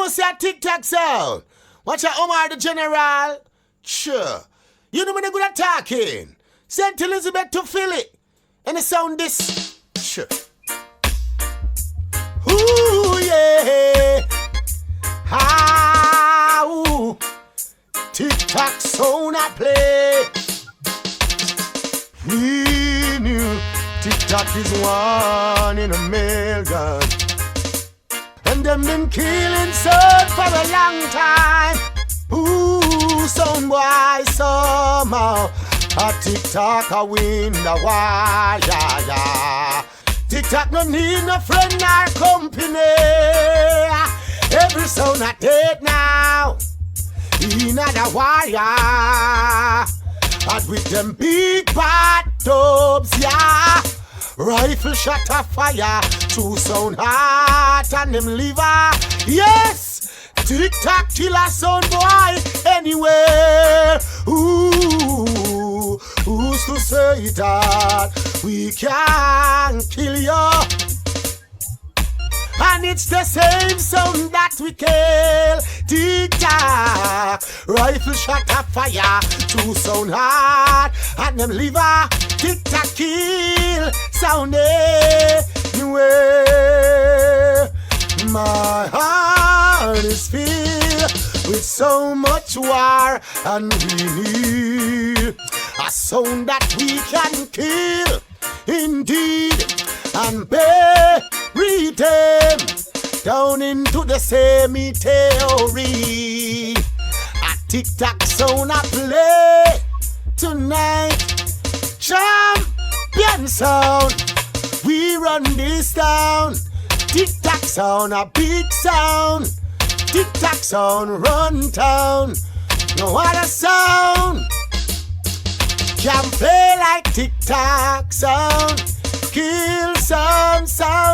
know say a TIC TAC sound. Watch a Omar the General. Sure. You know when they good at talking. St.Elizabeth to Philly. And the sound this. Sure. Ooh, yeah. How TIC TAC sound I play. We knew TIC TAC is one in a million. And them been killing sound for a long time. Ooh, some boy somehow a TIC TAC a win the war, yeah, yeah. TIC TAC no need no friend nor company. Every sound a dead now. In the wire. And with them big bad tubs, yeah. Rifle shot a fire. True sound heart and them liver. Yes, TIC TAC kill a sound boy anywhere. Ooh, who's to say that we can kill you? And it's the same sound that we kill. TIC TAC, rifle shot a fire. True sound hard and them liver. TIC TAC kill sound anywhere. My heart is filled with so much war, and we need a sound that we can kill indeed and bury them down into the cemetery. A TIC TAC sound I play tonight. Champion sound, we run this town. TIC TAC sound a big sound. TIC TAC sound run town. No other sound can play like TIC TAC sound. Kill sound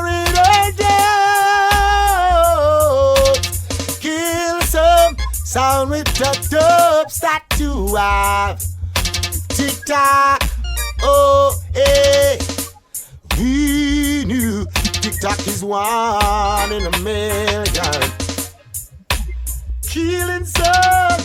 in a dubs. Kill some sound with the dubs that you have. TIC TAC, oh eh. We knew TIC TAC is one in a million. Killing some